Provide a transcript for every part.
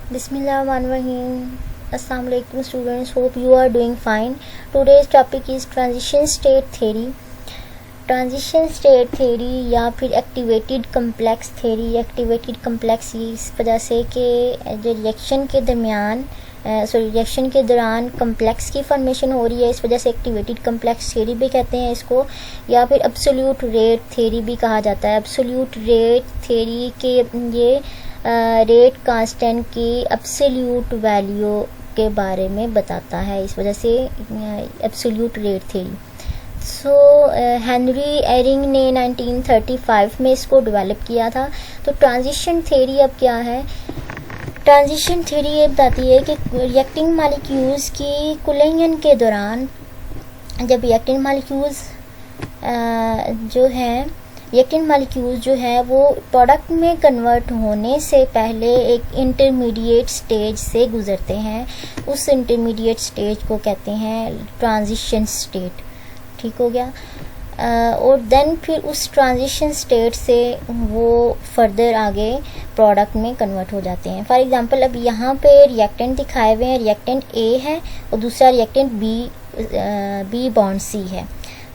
Bismillahirrahmanirrahim. Assalamu alaikum students. Hope you are doing fine. Today's topic is transition state theory. Transition state theory या फिर activated complex theory. Activated complex इस वजह से कि जो reaction के दौरान कम्प्लेक्स की फॉर्मेशन हो रही है, इस वजह से एक्टिवेटेड कम्प्लेक्स थ्योरी भी कहते हैं इसको, या फिर एब्सोल्यूट रेट थ्योरी भी कहा जाता है। एब्सोल्यूट रेट थ्योरी के ये रेट कांस्टेंट की एब्सोल्यूट वैल्यू के बारे में बताता है, इस वजह से absolute rate theory. Henry Eyring ने 1935 में इसको डेवलप किया था। तो ट्रांजिशन थ्योरी अब क्या है? ट्रांजिशन थ्योरी ये बताती है कि रिएक्टिंग मॉलिक्यूल्स की कूलिंग के दौरान, जब रिएक्टिंग मॉलिक्यूल्स जो है वो प्रोडक्ट में कन्वर्ट होने से पहले एक इंटरमीडिएट स्टेज से गुजरते हैं। उस इंटरमीडिएट स्टेज को कहते हैं ट्रांजिशन स्टेट। ठीक हो गया। और देन फिर उस ट्रांजिशन स्टेट से वो फर्दर आगे प्रोडक्ट में कन्वर्ट हो जाते हैं। फॉर एग्जांपल अब यहाँ पे रिएक्टेंट दिखाए हुए हैं, रिएक्टेंट ए है और दूसरा रिएक्टेंट बी बॉन्ड सी है।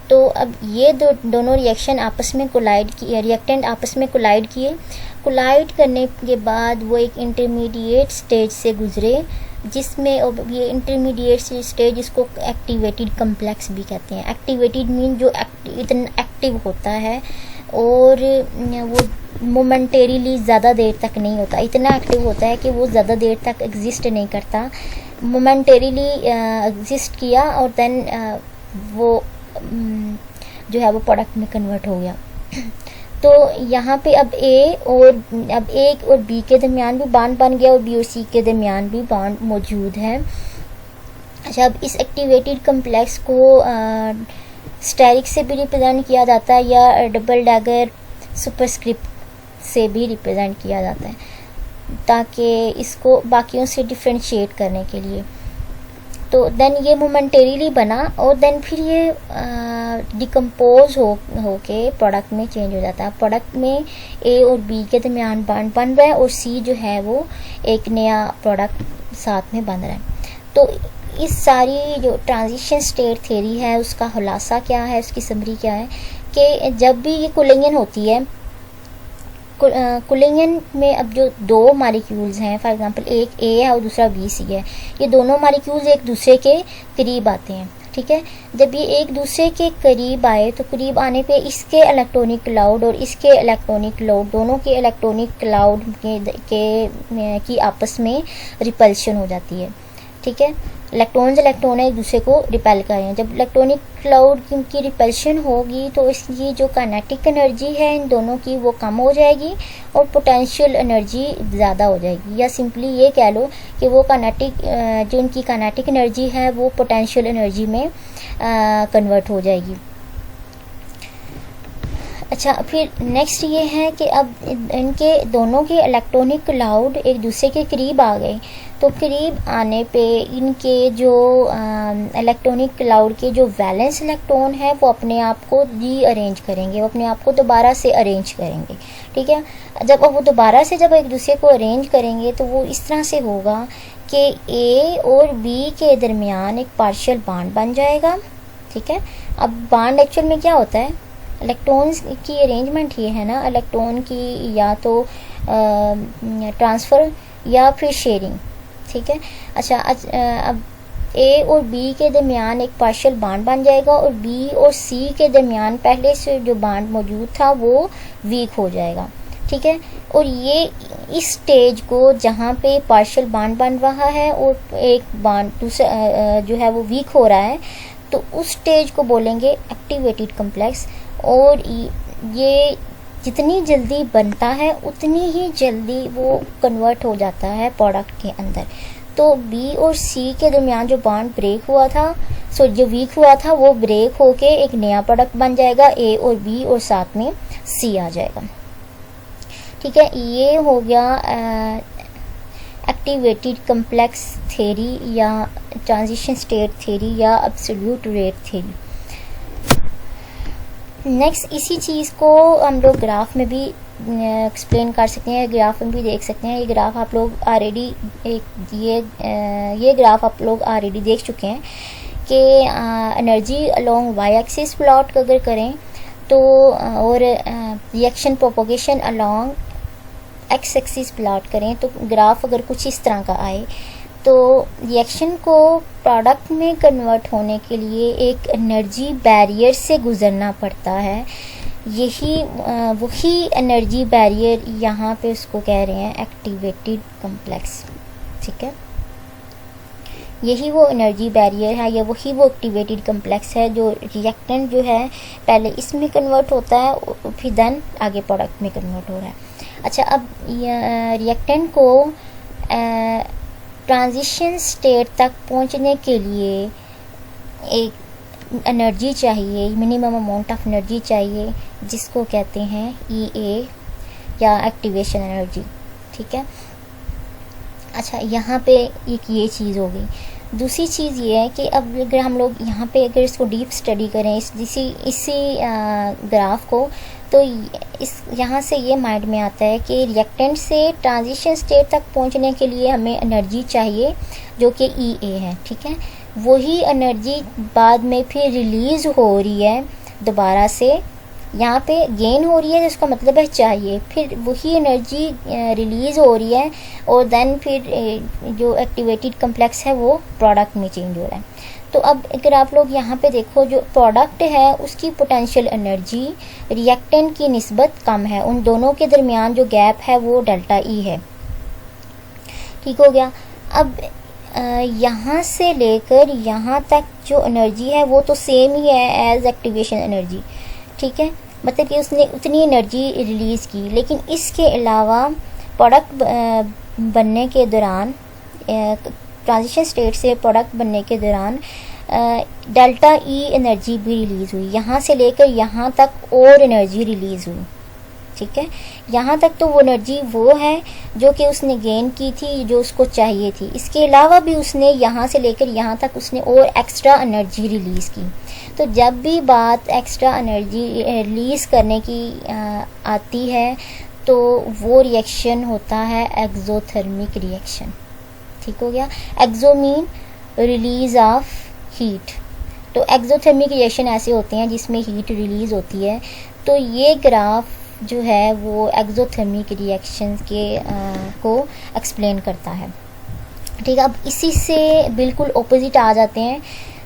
तो अब ये दोनों रिएक्शन आपस में रिएक्टेंट आपस में कोलाइड किए। कोलाइड करने के बाद वो एक इंटरमीडिएट स्टेज से गुजरे, जिसमें ये इंटरमीडिएट स्टेज इसको एक्टिवेटेड कम्प्लेक्स भी कहते हैं। एक्टिवेटेड मीन जो इतना एक्टिव होता है और वो मोमेंटेरीली ज़्यादा देर तक नहीं होता, इतना एक्टिव होता है कि वो ज़्यादा देर तक एग्जिस्ट नहीं करता। मोमेंटेरीली एग्जिस्ट किया और देन वो जो है वो प्रोडक्ट में कन्वर्ट हो गया। तो यहाँ पे अब ए और बी के दरमियान भी बॉन्ड बन गया और बी और सी के दरमियान भी बॉन्ड मौजूद है। अच्छा, अब इस एक्टिवेटेड कम्प्लेक्स को स्टेरिक से भी रिप्रेजेंट किया जाता है या डबल डैगर सुपरस्क्रिप्ट से भी रिप्रेजेंट किया जाता है, ताकि इसको बाकियों से डिफ्रेंशिएट करने के लिए। तो देन ये मोमेंटेरीली बना और देन फिर ये डिकम्पोज होके प्रोडक्ट में चेंज हो जाता है। प्रोडक्ट में ए और बी के दरमियान बॉन्ड बन रहा है और सी जो है वो एक नया प्रोडक्ट साथ में बन रहा है। तो इस सारी जो ट्रांजिशन स्टेट थ्योरी है उसका खुलासा क्या है, उसकी समरी क्या है कि जब भी ये कूलिंग होती है, कूलिंग में अब जो दो मॉलिक्यूल्स हैं, फॉर एग्जांपल एक ए है और दूसरा बी सी है, ये दोनों मॉलिक्यूल्स एक दूसरे के करीब आते हैं। ठीक है, जब ये एक दूसरे के करीब आए तो करीब आने पे इसके इलेक्ट्रॉनिक क्लाउड और इसके इलेक्ट्रॉनिक क्लाउड, दोनों के इलेक्ट्रॉनिक क्लाउड की आपस में रिपल्शन हो जाती है। ठीक है, इलेक्ट्रॉन एक दूसरे को रिपेल कर रहे हैं। जब इलेक्ट्रॉनिक क्लाउड की रिपल्शन होगी तो इसकी जो काइनेटिक एनर्जी है इन दोनों की वो कम हो जाएगी और पोटेंशियल एनर्जी ज़्यादा हो जाएगी, या सिंपली ये कह लो कि वो जो इनकी काइनेटिक एनर्जी है वो पोटेंशियल एनर्जी में कन्वर्ट हो जाएगी। अच्छा, फिर नेक्स्ट ये है कि अब इनके दोनों के इलेक्ट्रॉनिक क्लाउड एक दूसरे के करीब आ गए, तो करीब आने पे इनके जो इलेक्ट्रॉनिक क्लाउड के जो वैलेंस इलेक्ट्रॉन है वो अपने आप को रीअरेंज करेंगे, वो अपने आप को दोबारा से अरेंज करेंगे। ठीक है, जब वो दोबारा से जब एक दूसरे को अरेंज करेंगे तो वो इस तरह से होगा कि ए और बी के दरमियान एक पार्शियल बॉन्ड बन जाएगा। ठीक है, अब बॉन्ड एक्चुअल में क्या होता है? इलेक्ट्रॉन्स की अरेंजमेंट ये है ना, इलेक्ट्रॉन की या तो ट्रांसफ़र या फिर शेयरिंग। ठीक है, अच्छा, अब ए और बी के दरमियान एक पार्शियल बॉन्ड बन जाएगा और बी और सी के दरमियान पहले से जो बॉन्ड मौजूद था वो वीक हो जाएगा। ठीक है, और ये इस स्टेज को जहाँ पे पार्शियल बॉन्ड बन रहा है और एक बॉन्ड दूसरा जो है वो वीक हो रहा है, तो उस स्टेज को बोलेंगे एक्टिवेटेड कम्प्लेक्स। और ये जितनी जल्दी बनता है उतनी ही जल्दी वो कन्वर्ट हो जाता है प्रोडक्ट के अंदर। तो बी और सी के दरमियान जो बॉन्ड ब्रेक हुआ था, जो वीक हुआ था, वो ब्रेक होके एक नया प्रोडक्ट बन जाएगा, ए और बी और साथ में सी आ जाएगा। ठीक है, ये हो गया एक्टिवेटेड कम्प्लेक्स थ्योरी या ट्रांजिशन स्टेट थ्योरी या एब्सोल्यूट रेट थ्योरी। नेक्स्ट इसी चीज़ को हम लोग ग्राफ में भी एक्सप्लेन कर सकते हैं, ग्राफ में भी देख सकते हैं। ये ग्राफ आप लोग ऑलरेडी ये ग्राफ आप लोग ऑलरेडी देख चुके हैं कि energy along y axis plot अगर करें तो और reaction propagation along x axis plot करें तो ग्राफ अगर कुछ इस तरह का आए तो रिएक्शन को प्रोडक्ट में कन्वर्ट होने के लिए एक एनर्जी बैरियर से गुजरना पड़ता है। वही एनर्जी बैरियर यहाँ पे उसको कह रहे हैं एक्टिवेटेड कॉम्प्लेक्स। ठीक है, यही वो एनर्जी बैरियर है या वही वो एक्टिवेटेड कॉम्प्लेक्स है जो रिएक्टेंट जो है पहले इसमें कन्वर्ट होता है फिर देन आगे प्रोडक्ट में कन्वर्ट हो रहा है। अच्छा, अब रिएक्टेंट को ट्रांजिशन स्टेट तक पहुंचने के लिए एक एनर्जी चाहिए, मिनिमम अमाउंट ऑफ एनर्जी चाहिए जिसको कहते हैं EA या एक्टिवेशन एनर्जी। ठीक है, अच्छा यहाँ पे एक ये चीज़ हो गई। दूसरी चीज़ ये है कि अब अगर हम लोग यहाँ पे अगर इसको डीप स्टडी करें इसी ग्राफ को तो इस यहाँ से ये माइंड में आता है कि रिएक्टेंट से ट्रांजिशन स्टेट तक पहुँचने के लिए हमें एनर्जी चाहिए जो कि EA है। ठीक है, वही एनर्जी बाद में फिर रिलीज़ हो रही है दोबारा से, यहाँ पे गेन हो रही है जिसका मतलब है चाहिए, फिर वही एनर्जी रिलीज़ हो रही है और देन फिर जो एक्टिवेटेड कॉम्प्लेक्स है वो प्रोडक्ट में चेंज हो रहा है। तो अब अगर आप लोग यहाँ पे देखो जो प्रोडक्ट है उसकी पोटेंशियल एनर्जी रिएक्टेंट की निस्बत कम है, उन दोनों के दरमियान जो गैप है वो डेल्टा E है। ठीक हो गया। अब यहाँ से लेकर यहाँ तक जो एनर्जी है वो तो सेम ही है एज एक्टिवेशन एनर्जी। ठीक है, मतलब कि उसने उतनी एनर्जी रिलीज़ की, लेकिन इसके अलावा प्रोडक्ट बनने के दौरान ट्रांजिशन स्टेट से प्रोडक्ट बनने के दौरान डेल्टा E एनर्जी भी रिलीज़ हुई, यहाँ से लेकर यहाँ तक और एनर्जी रिलीज़ हुई। ठीक है, यहाँ तक तो वो एनर्जी वो है जो कि उसने गेन की थी, जो उसको चाहिए थी। इसके अलावा भी उसने यहाँ से लेकर यहाँ तक उसने और एक्स्ट्रा एनर्जी रिलीज़ की। तो जब भी बात एक्स्ट्रा एनर्जी रिलीज़ करने की आती है तो वो रिएक्शन होता है एक्सोथर्मिक रिएक्शन। ठीक हो गया। एक्सो मीन रिलीज़ ऑफ हीट, तो एक्सोथर्मिक रिएक्शन ऐसे होते हैं जिसमें हीट रिलीज़ होती है। तो ये ग्राफ जो है वो एक्सोथर्मिक रिएक्शन के को एक्सप्लेन करता है। ठीक है, अब इसी से बिल्कुल ऑपोजिट आ जाते हैं।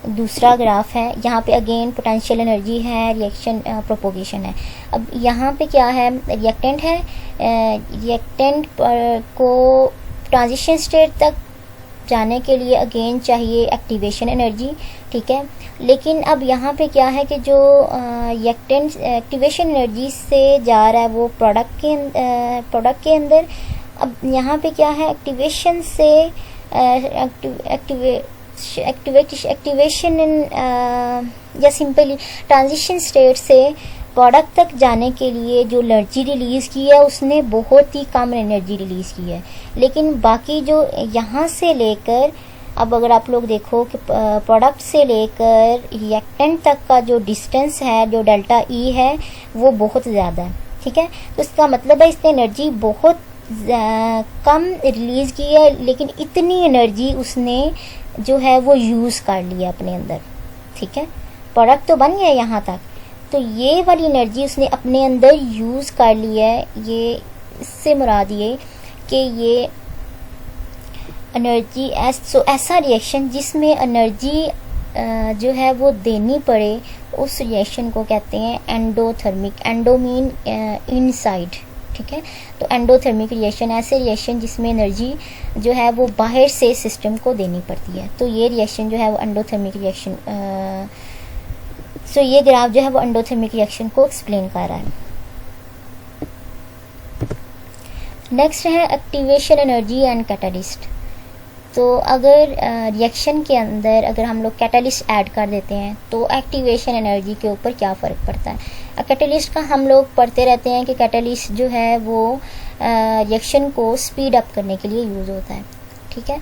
दूसरा ग्राफ है, यहाँ पे अगेन पोटेंशियल एनर्जी है, रिएक्शन प्रोपोगेशन है। अब यहाँ पे क्या है, रिएक्टेंट है, रिएक्टेंट को ट्रांजिशन स्टेट तक जाने के लिए अगेन चाहिए एक्टिवेशन एनर्जी। ठीक है, लेकिन अब यहाँ पे क्या है कि जो रिएक्टेंट एक्टिवेशन एनर्जी से जा रहा है वो प्रोडक्ट के अंदर। अब यहाँ पे क्या है, एक्टिवेशन से एक्टिवेशन या सिंपली ट्रांजिशन स्टेट से प्रोडक्ट तक जाने के लिए जो एनर्जी रिलीज़ की है उसने बहुत ही कम एनर्जी रिलीज़ की है। लेकिन बाकी जो यहाँ से लेकर, अब अगर आप लोग देखो कि प्रोडक्ट से लेकर रिएक्टेंट तक का जो डिस्टेंस है, जो डेल्टा E है, वो बहुत ज़्यादा है। ठीक है, तो इसका मतलब है इसने एनर्जी बहुत कम रिलीज़ की है, लेकिन इतनी एनर्जी उसने जो है वो यूज़ कर लिया अपने अंदर। ठीक है, प्रोडक्ट तो बन गया यहाँ तक, तो ये वाली एनर्जी उसने अपने अंदर यूज़ कर ली है। ये इससे मुराद ये कि ये एनर्जी ऐसा रिएक्शन जिसमें एनर्जी जो है वो देनी पड़े, उस रिएक्शन को कहते हैं एंडोथर्मिक। Endo mean inside. ठीक है, तो एंडोथर्मिक रिएक्शन ऐसे रिएक्शन जिसमें एनर्जी जो है वो बाहर से सिस्टम को देनी पड़ती है। तो ये रिएक्शन जो है वो एंडोथर्मिक रिएक्शन ये ग्राफ जो है वो एंडोथर्मिक रिएक्शन को एक्सप्लेन कर रहा है। नेक्स्ट है एक्टिवेशन एनर्जी एंड कैटलिस्ट। तो अगर रिएक्शन के अंदर अगर हम लोग कैटलिस्ट ऐड कर देते हैं तो एक्टिवेशन एनर्जी के ऊपर क्या फ़र्क पड़ता है। कैटलिस्ट का हम लोग पढ़ते रहते हैं कि कैटलिस्ट जो है वो रिएक्शन को स्पीड अप करने के लिए यूज़ होता है। ठीक है,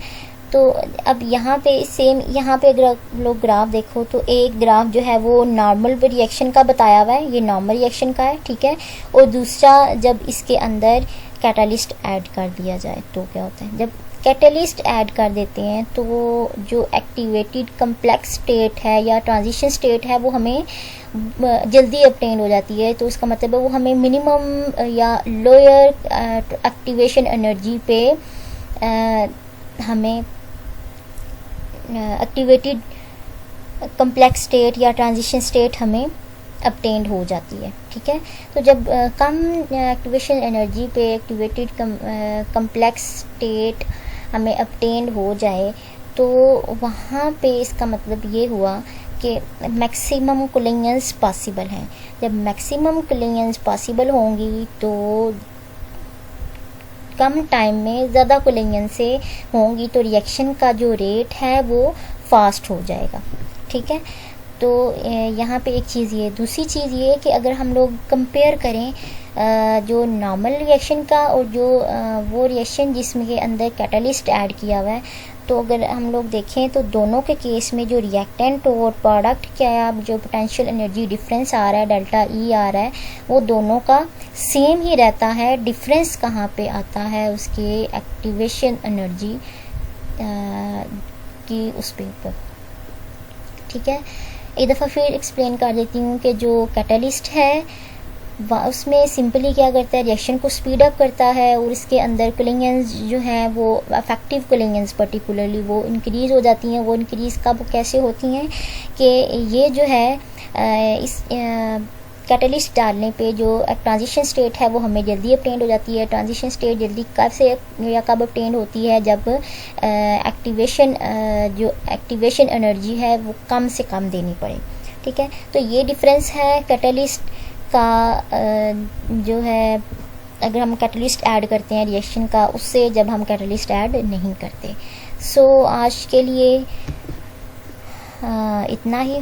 तो अब यहाँ पे सेम, यहाँ पे अगर लोग ग्राफ देखो तो एक ग्राफ जो है वो नॉर्मल रिएक्शन का बताया हुआ है, ये नॉर्मल रिएक्शन का है, ठीक है। और दूसरा जब इसके अंदर कैटालिस्ट ऐड कर दिया जाए तो क्या होता है, जब कैटालिस्ट ऐड कर देते हैं तो जो एक्टिवेटेड कम्प्लेक्स स्टेट है या ट्रांजिशन स्टेट है वो हमें जल्दी अपटेन हो जाती है। तो इसका मतलब है वो हमें मिनिमम या लोअर एक्टिवेशन एनर्जी पे हमें एक्टिवेटेड कम्प्लेक्स स्टेट या ट्रांजिशन स्टेट हमें अपटेंड हो जाती है, ठीक है। तो जब कम एक्टिवेशन एनर्जी पे एक्टिवेटेड कम्प्लेक्स स्टेट हमें अपटेंड हो जाए तो वहाँ पे इसका मतलब ये हुआ कि मैक्सिमम कूलिंगेंस पॉसिबल हैं। जब मैक्सिमम कूलिंगेंस पॉसिबल होंगी तो कम टाइम में ज़्यादा कूलिंगेंस से होंगी तो रिएक्शन का जो रेट है वो फास्ट हो जाएगा, ठीक है। तो यहाँ पे एक चीज़ ये, दूसरी चीज़ ये कि अगर हम लोग कंपेयर करें जो नॉर्मल रिएक्शन का और जो वो रिएक्शन जिसमें के अंदर कैटालिस्ट ऐड किया हुआ है, तो अगर हम लोग देखें तो दोनों के केस में जो रिएक्टेंट और प्रोडक्ट क्या जो पोटेंशियल एनर्जी डिफरेंस आ रहा है, डेल्टा ई आ रहा है, वो दोनों का सेम ही रहता है। डिफरेंस कहाँ पे आता है, उसके एक्टिवेशन एनर्जी की उस पे ऊपर, ठीक है। एक दफ़ा फिर एक्सप्लेन कर देती हूँ कि जो कैटालिस्ट है उसमें सिंपली क्या करता है, रिएक्शन को स्पीड अप करता है और इसके अंदर कूलिंगेंस जो हैं वो अफेक्टिव कूलिंगेंस पर्टिकुलरली वो इंक्रीज़ हो जाती हैं। वो इंक्रीज़ कब कैसे होती हैं कि ये जो है इस कैटालिस्ट डालने पे जो ट्रांजिशन स्टेट है वो हमें जल्दी अपटेंड हो जाती है। ट्रांजिशन स्टेट जल्दी कब से या कब अपटेंड होती है, जब जो एक्टिवेशन एनर्जी है वो कम से कम देनी पड़े, ठीक है। तो ये डिफरेंस है कैटालिस्ट का जो है, अगर हम कैटालिस्ट ऐड करते हैं रिएक्शन का, उससे जब हम कैटालिस्ट ऐड नहीं करते। सो आज के लिए इतना ही।